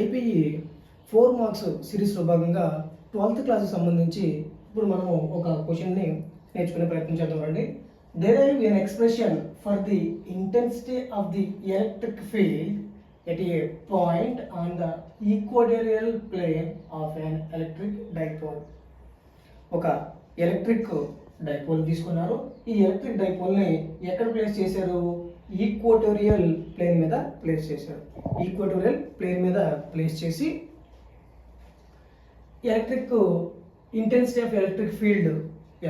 IPE 4 marks సిరీస్లో భాగంగా 12th క్లాస్కి సంబంధించి ఇప్పుడు మనము ఒక క్వశ్చన్ని నేర్చుకునే ప్రయత్నం చేద్దామండి. Derive an expression for the intensity of the electric field at a point on the equatorial plane of an electric dipole. ఒక ఎలక్ట్రిక్ డైపోల్ తీసుకున్నారు. ఈ ఎలక్ట్రిక్ డైపోల్ని ఎక్కడ ప్లేస్ చేశారు? ఈక్వటోరియల్ ప్లేన్ మీద ప్లేస్ చేశారు. ఈక్వటోరియల్ ప్లేన్ మీద ప్లేస్ చేసి electric intensity of electric field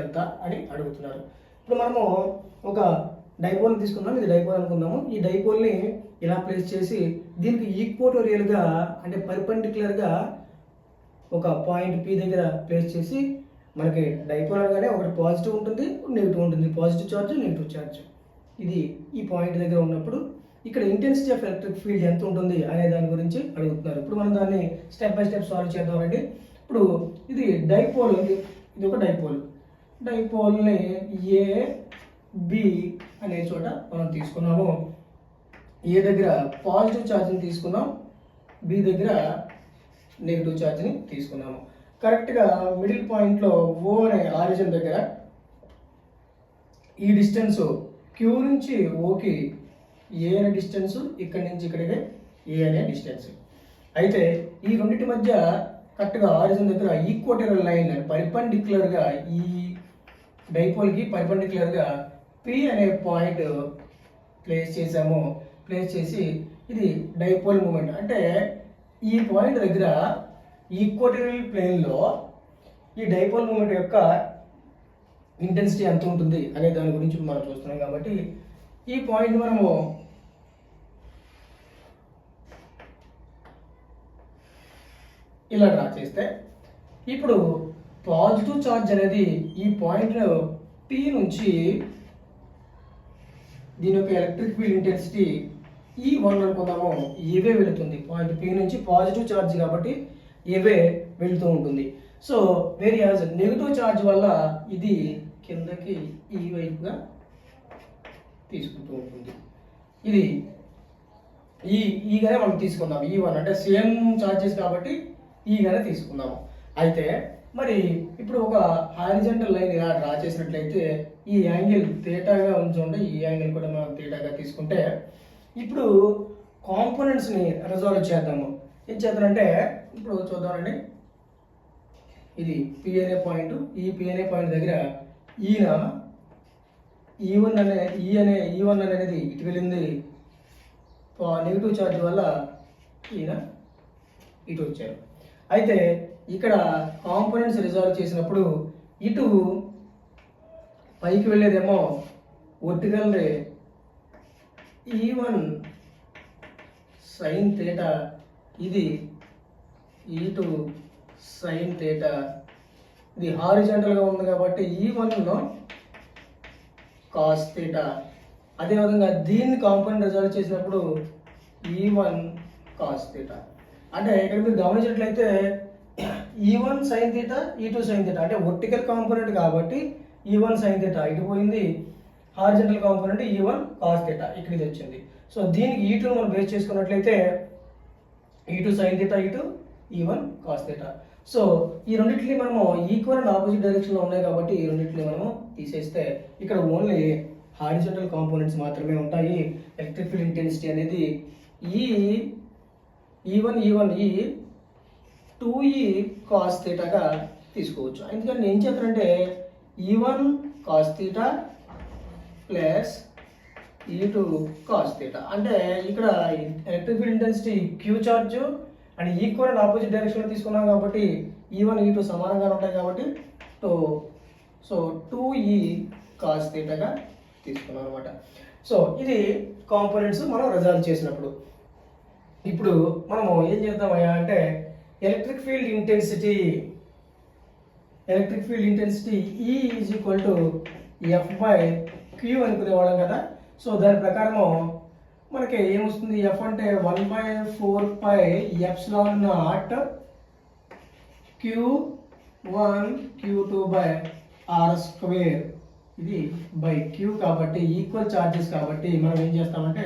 ఎంత అని అడుగుతున్నారు. ఇప్పుడు మనము ఒక డైపోల్ తీసుకుందాం. ఇది డైపోల్ అనుకుందాము. ఈ డైపోల్ని ఇలా ప్లేస్ చేసి దీనికి ఈక్వటోరియల్గా అంటే పర్పెండిక్యులర్గా ఒక పాయింట్ పి దగ్గర ప్లేస్ చేసి, మనకి డైపోల్ అనగానే ఒకటి పాజిటివ్ ఉంటుంది, నెగిటివ్ ఉంటుంది. Positive charge, negative charge. ఇది ఈ పాయింట్ దగ్గర ఉన్నప్పుడు ఇక్కడ ఇంటెన్సిటీ ఆఫ్ ఎలక్ట్రిక్ ఫీల్డ్ ఎంత ఉంటుంది అనే దాని గురించి అడుగుతున్నారు. ఇప్పుడు మనం దాన్ని స్టెప్ బై స్టెప్ సాల్వ్ చేద్దామండి. ఇప్పుడు ఇది డైపోల్, ఇది ఒక డైపోల్. డైపోల్ని ఏ బి అనే చోట మనం తీసుకున్నాము. ఏ దగ్గర పాజిటివ్ ఛార్జ్ని తీసుకున్నాం, బి దగ్గర నెగిటివ్ ఛార్జ్ని తీసుకున్నాము. కరెక్ట్గా మిడిల్ పాయింట్లో ఓ అనే ఆరిజిన్ దగ్గర ఈ డిస్టెన్స్ క్యూ నుంచి ఓకి ఏ అనే డిస్టెన్స్, ఇక్కడి నుంచి ఇక్కడికి ఏ అనే డిస్టెన్స్. అయితే ఈ రెండింటి మధ్య కరెక్ట్గా ఆరిజిన్ దగ్గర ఈక్వటోరియల్ లైన్ పర్పెండిక్యులర్గా ఈ డైపోల్కి పర్పెండిక్యులర్గా పి అనే పాయింట్ ప్లేస్ చేసాము. ప్లేస్ చేసి ఇది డైపోల్ మూమెంట్ అంటే ఈ పాయింట్ దగ్గర ఈక్వటోరియల్ ప్లేన్లో ఈ డైపోల్ మూమెంట్ యొక్క ఇంటెన్సిటీ ఎంత ఉంటుంది అనే దాని గురించి మనం చూస్తున్నాం. కాబట్టి ఈ పాయింట్ మనము ఇలా డ్రా చేస్తే, ఇప్పుడు పాజిటివ్ ఛార్జ్ అనేది ఈ పాయింట్ పి నుంచి దీని యొక్క ఎలక్ట్రిక్ ఫీల్డ్ ఇంటెన్సిటీ E1 అనుకుందాము, ఏవే వెళుతుంది. పాయింట్ పి నుంచి పాజిటివ్ ఛార్జ్ కాబట్టి ఏవే వెళుతూ ఉంటుంది. సో వేరియాజ్ నెగిటివ్ ఛార్జ్ వల్ల ఇది కిందకి ఈ వైపుగా తీసుకుంటూ ఉంటుంది. ఇది ఈగానే మనం తీసుకుందాం. E1 అంటే సేమ్ ఛార్జెస్ కాబట్టి ఈగానే తీసుకుందాము. అయితే మరి ఇప్పుడు ఒక హారిజంటల్ లైన్ ఇలా డ్రా చేసినట్లయితే ఈ యాంగిల్ థీటాగా ఉంచండి. ఈ యాంగిల్ కూడా మనం థీటాగా తీసుకుంటే ఇప్పుడు కాంపోనెంట్స్ని రిజాల్వ్ చేద్దాము. ఏం చేద్దామంటే ఇప్పుడు చూద్దామండి. ఇది పి అనే పాయింట్, ఈ పి అనే పాయింట్ దగ్గర ఈయన E1 అనేది ఇటు వెళ్ళింది. నెగిటివ్ ఛార్జ్ వల్ల ఈయన ఇటు వచ్చారు. అయితే ఇక్కడ కాంపోనెంట్స్ రిజాల్వ్ చేసినప్పుడు ఇటు పైకి వెళ్ళేదేమో వర్టికల్ రే E1 సైన్ థీటా, ఇది E2 సైన్ థీటా. ఇది హారిజాంటల్గా ఉంది కాబట్టి E1 కాస్ థీటా. అదేవిధంగా దీన్ని కాంపోనెంట్ రిజాల్వ్ చేసినప్పుడు E1 కాస్ థీటా. అంటే ఇక్కడ మీరు గమనించినట్లయితే E1 sine theta, E2 sine theta. అంటే వర్టికల్ కాంపోనెంట్ కాబట్టి E1 సైన్ థీటా ఇటు పోయింది, horizontal component E1 cos theta ఇక్కడికి వచ్చింది. సో దీనికి E2 మనం బేస్ చేసుకున్నట్లయితే E2 సైన్ థీటా, ఇటు E1 కాస్ థీటా. సో ఈ రెండింటిని మనము ఈక్వల్ అండ్ ఆపోజిట్ డైరెక్షన్లో ఉన్నాయి కాబట్టి ఈ రెండింటిని మనము తీసేస్తే ఇక్కడ ఓన్లీ హారిజంటల్ కాంపోనెంట్స్ మాత్రమే ఉంటాయి. ఎలక్ట్రిక్ ఫీల్డ్ ఇంటెన్సిటీ అనేది E1 2E కాస్ థీటాగా తీసుకోవచ్చు. ఎందుకంటే నేను ఏం చేస్తానంటే E1 cos theta plus E2 cos theta. అంటే ఇక్కడ electric field intensity q charge and equal and opposite డైరెక్షన్లో తీసుకున్నాం కాబట్టి E1 E2 సమానంగా ఉంటాయి కాబట్టి సో 2E కాస్ థీటాగా తీసుకున్నాం అనమాట. సో ఇది కాంపోనెంట్స్ మనం రిజాల్వ్ చేసినప్పుడు. ఇప్పుడు మనము ఏం చేద్దామయ్యా అంటే electric field intensity E is equal to F/Q అనుకునేవాళ్ళం కదా. సో దాని ప్రకారము మనకి ఏమొస్తుంది? F అంటే 1/4πε0 Q1 Q2/R². ఇది బై Q కాబట్టి ఈక్వల్ ఛార్జెస్ కాబట్టి మనం ఏం చేస్తామంటే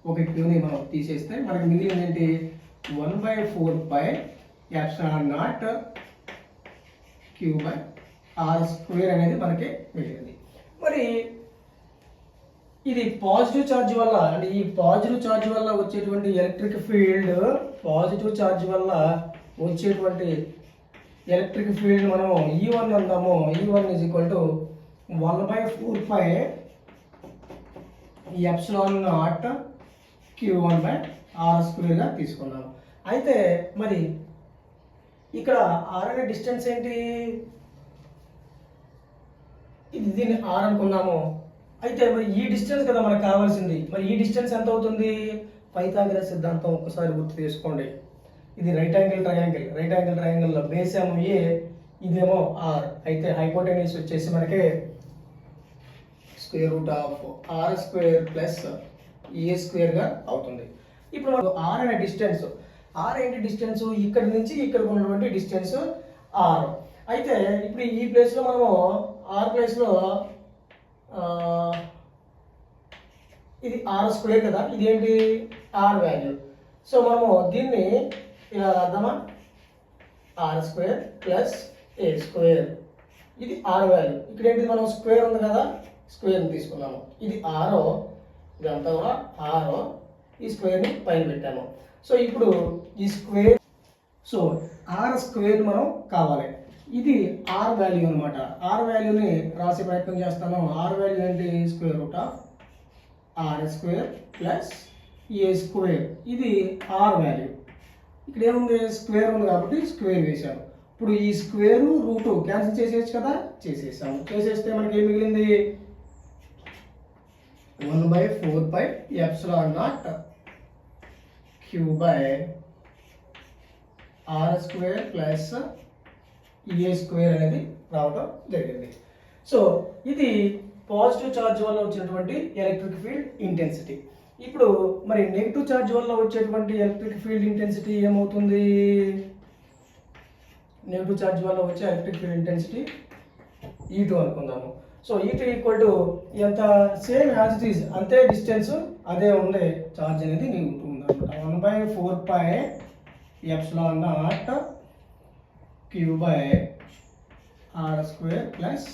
ఒక క్యూని మనం తీసేస్తే మనకి మిగిలింది ఏంటి? 1/4 epsilon naught q by r square అనేది మనకి మిగిలింది. మరి ఇది పాజిటివ్ ఛార్జ్ వల్ల, అంటే ఈ పాజిటివ్ ఛార్జ్ వల్ల వచ్చేటువంటి ఎలక్ట్రిక్ ఫీల్డ్, పాజిటివ్ ఛార్జ్ వల్ల వచ్చేటువంటి ఎలక్ట్రిక్ ఫీల్డ్ మనము E1 అందాము. E1 is equal to 1/4 epsilon naught Q1 by r స్క్వేర్గా తీసుకున్నాము. అయితే మరి ఇక్కడ ఆర్ అనే డిస్టెన్స్ ఏంటి? ఇది దీన్ని ఆర్ అనుకున్నాము. అయితే మరి ఈ డిస్టెన్స్ కదా మనకు కావాల్సింది. మరి ఈ డిస్టెన్స్ ఎంత అవుతుంది? పైథాగరస్ సిద్ధాంతం ఒక్కసారి గుర్తు చేసుకోండి. ఇది రైట్ యాంగిల్ ట్రయాంగిల్లో బేస్ ఏమో ఏ, ఇదేమో ఆర్. అయితే హైపోటెన్యూస్ వచ్చేసి మనకి square root of r square plus a స్క్వేర్గా అవుతుంది. ఇప్పుడు మనకు ఆర్ అనే డిస్టెన్స్, ఆర్ ఏంటి డిస్టెన్స్? ఇక్కడ నుంచి ఇక్కడికి ఉన్నటువంటి డిస్టెన్స్ ఆర్. అయితే ఇప్పుడు ఈ ప్లేస్లో మనము ఆర్ ప్లేస్లో ఇది ఆర్ స్క్వేర్ కదా, ఇదేంటి ఆర్ వాల్యూ. సో మనము దీన్ని ఇలా రాద్దామా? R square plus a square, ఇది ఆర్ వాల్యూ. ఇక్కడ ఏంటి, మనం స్క్వేర్ ఉంది కదా, స్క్వేర్ని తీసుకున్నాము. ఇది ఆరో, ఇదంతా కూడా ఆరో, ఈ స్క్వేర్ని పైన పెట్టాము. సో ఇప్పుడు ఈ స్క్వేర్, సో ఆర్ స్క్వేర్ మనం కావాలి. ఇది ఆర్ వాల్యూ అనమాట. ఆర్ వాల్యూని రాసే ప్రయత్నం చేస్తాను. ఆర్ వాల్యూ ఏంటి? Square root of r square plus a square, ఇది ఆర్ వాల్యూ. ఇక్కడ ఏముంది? స్క్వేర్ ఉంది కాబట్టి స్క్వేర్ వేసాము. ఇప్పుడు ఈ స్క్వేర్ రూట్ క్యాన్సిల్ చేసేయచ్చు కదా, చేసేసాము. చేసేస్తే మనకి ఏం మిగిలింది? 1/4 epsilon naught q by r square plus a square అనేది రావడం జరిగింది. సో ఇది పాజిటివ్ ఛార్జ్ వల్ల వచ్చినటువంటి ఎలక్ట్రిక్ ఫీల్డ్ ఇంటెన్సిటీ. ఇప్పుడు మరి నెగిటివ్ ఛార్జ్ వల్ల వచ్చేటువంటి ఎలక్ట్రిక్ ఫీల్డ్ ఇంటెన్సిటీ ఏమవుతుంది? నెగిటివ్ ఛార్జ్ వల్ల వచ్చే ఎలక్ట్రిక్ ఫీల్డ్ ఇంటెన్సిటీ E2 అనుకుందాము. సో E2 ఈక్వల్ టు ఎంత? సేమ్ యాజ్ ఇట్ ఈజ్, అంతే డిస్టెన్స్, అదే ఉంది ఛార్జ్ అనేది నీకు ఉంటుందన్నమాట. 1/4 epsilon naught q by r square plus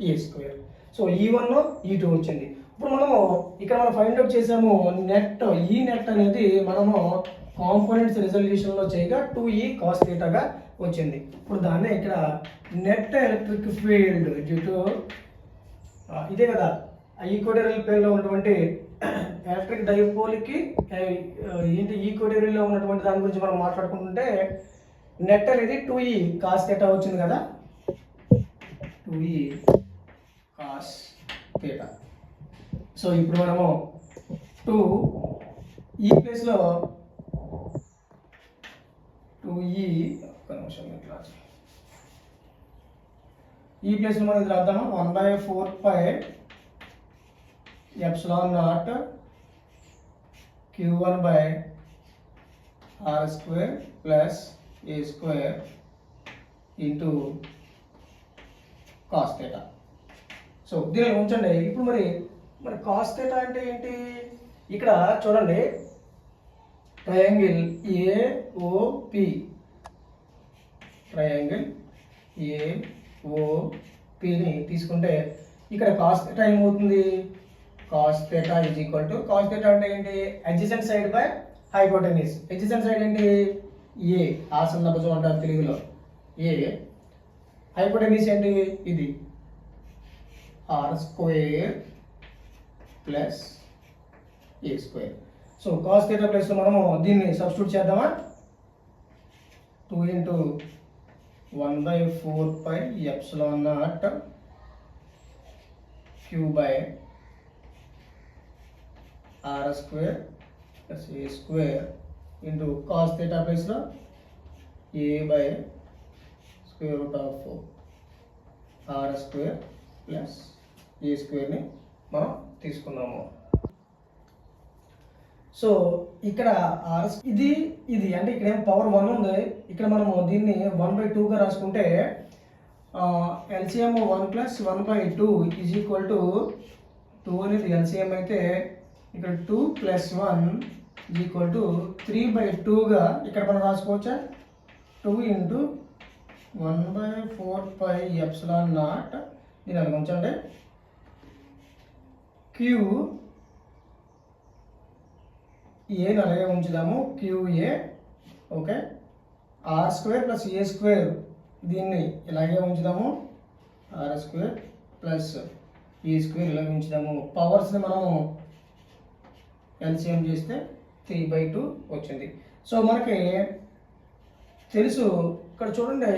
a square. So E1 E2 వచ్చింది. ఇప్పుడు మనము ఇక్కడ మనం ఫైండ్ అవుట్ చేసాము నెట్. ఈ నెట్ అనేది మనము కాంపోనెంట్స్ రిజల్యూషన్లో చేయగా 2E cos θగా వచ్చింది. ఇప్పుడు దాన్నే ఇక్కడ net electric field due to, ఇదే కదా ఈక్వటోరియల్ ప్లేన్లో ఉన్నటువంటి ఎలక్ట్రిక్ డైపోల్కి ఏంటి ఈక్వటోరియల్లో ఉన్నటువంటి దాని గురించి మనం మాట్లాడుకుంటుంటే నెట్ అనేది 2E cos θ వచ్చింది కదా, 2E cos θ. సో ఇప్పుడు మనము 2 ఈ ప్లేస్లో 2E, ఒక్క నిమిషం ఇట్లా ఈ ప్లేస్లో మనం ఇది రాద్దామా? 1/4 epsilon naught Q1 by r square plus a square into cos theta. So దీనిలో ఉంచండి. ఇప్పుడు మరి కాస్ థీటా అంటే ఏంటి? ఇక్కడ చూడండి, ట్రయాంగిల్ ఏఓపి, ట్రయాంగిల్ ఏఓపిని తీసుకుంటే ఇక్కడ కాస్ థీటా ఏమవుతుంది? Cos theta is equal to, cos theta అంటే ఏంటి? Adjacent side by hypotenuse. Adjacent side ఏంటి? ఏ, ఆసన్న భుజం అంటారు తెలుగులో, ఏ. హైపోటెన్యూస్ ఏంటి? ఇది r square plus a square. So cos theta ప్లస్లో మనము దీన్ని సబ్స్టిట్యూట్ చేద్దామా? 2 into 1/4 epsilon naught q by r square plus a square into cos theta ప్లస్లో a by square root of r square plus a స్క్వేర్ని మనం తీసుకున్నాము. So ఇక్కడ are ఇది అంటే ఇక్కడ ఏం పవర్ 1 ఉంది. ఇక్కడ మనము దీన్ని 1/2గా రాసుకుంటే LCM 1 plus 1/2 is equal to 2 అనేది ఎల్సిఎం అయితే ఇక్కడ 2 ప్లస్ 1 ఈక్వల్ టు 3/2గా ఇక్కడ మనం రాసుకోవచ్చా? 2 ఇంటూ 1/4πε0 దీని అలాగ ఉంచండి. క్యూ ఏని అలాగే ఉంచుదాము, QA. Okay, R² plus A² దీన్ని ఇలాగే ఉంచుదాము, R² ప్లస్ A² ఇలాగే ఉంచుదాము. పవర్స్ని మనము ఎల్సిఎం చేస్తే 3/2 వచ్చింది. సో మనకి తెలుసు ఇక్కడ చూడండి,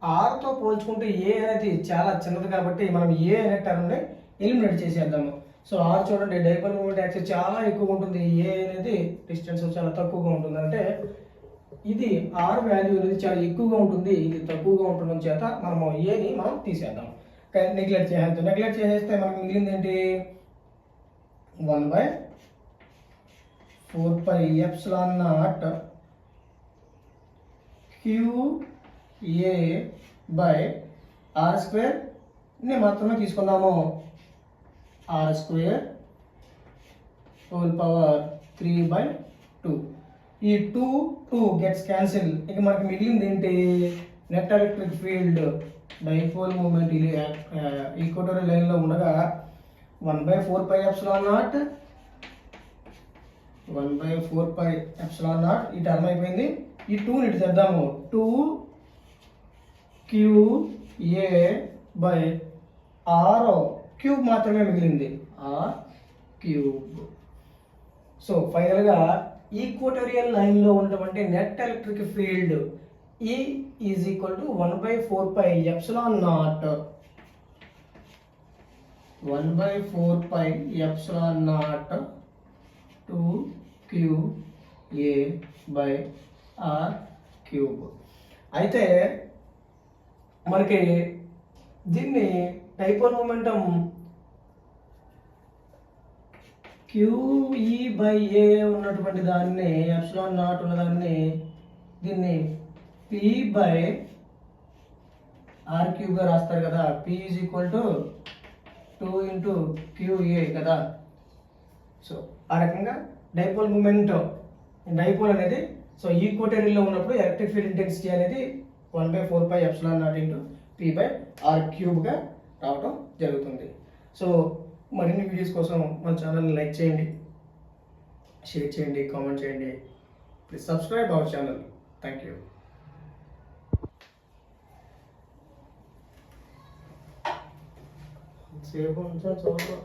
ఆర్తో పోల్చుకుంటే ఏ అనేది చాలా చిన్నది కాబట్టి మనం ఏ అనే టర్మ్ని ఎలిమినేట్ చేసేద్దాము. సో ఆర్ చూడండి, డైపోల్ మూమెంట్ యాక్సిస్ చాలా ఎక్కువ ఉంటుంది, ఏ అనేది డిస్టెన్స్ చాలా తక్కువగా ఉంటుంది. అంటే ఇది ఆర్ వాల్యూ అనేది చాలా ఎక్కువగా ఉంటుంది, ఇది తక్కువగా ఉండడం చేత మనము ఏని మనం తీసేద్దాం, నెగ్లెక్ట్ చేసేద్దాం. నెగ్లెక్ట్ చేసేస్తే మనకు మిగిలింది ఏంటి? 1/4πε0 QA/R² ని మాత్రమే తీసుకున్నాము. R² whole power 3/2. ఈ 2 గెట్స్ క్యాన్సిల్. ఇక మనకి మిగిలింది ఏంటి? Net electric field dipole moment equatorial లైన్లో ఉండగా 1/4πε0 ఈ టర్మ్ అయిపోయింది. ఈ 2ని ఇటు తెద్దాము, 2 QA/R క్యూబ్ మాత్రమే మిగిలింది, R³. సో ఫైనల్గా ఈక్వటోరియల్ లైన్లో ఉన్నటువంటి net electric field E is equal to 1/4πε0 2QA/R³. అయితే మనకి దీన్ని డైపోల్ మొమెంటం QE/A ఉన్నటువంటి దాన్ని, ε0 ఉన్నదాన్ని, దీన్ని P/R³ గా రాస్తారు కదా. P is equal to 2 into QA కదా. సో ఆ రకంగా డైపోల్ మూమెంట్, డైపోల్ అనేది సో ఈక్వటోరియల్లో ఉన్నప్పుడు ఎలక్ట్రిక్ ఫీల్డ్ ఇంటెన్సిటీ అనేది 1/4πε0 ఇంటూ P/R³ రావడం జరుగుతుంది. సో మరిన్ని వీడియోస్ కోసం మన ఛానల్ని లైక్ చేయండి, షేర్ చేయండి, కామెంట్ చేయండి. Please subscribe our channel. Thank you. సేపు ఉంచా చాలా.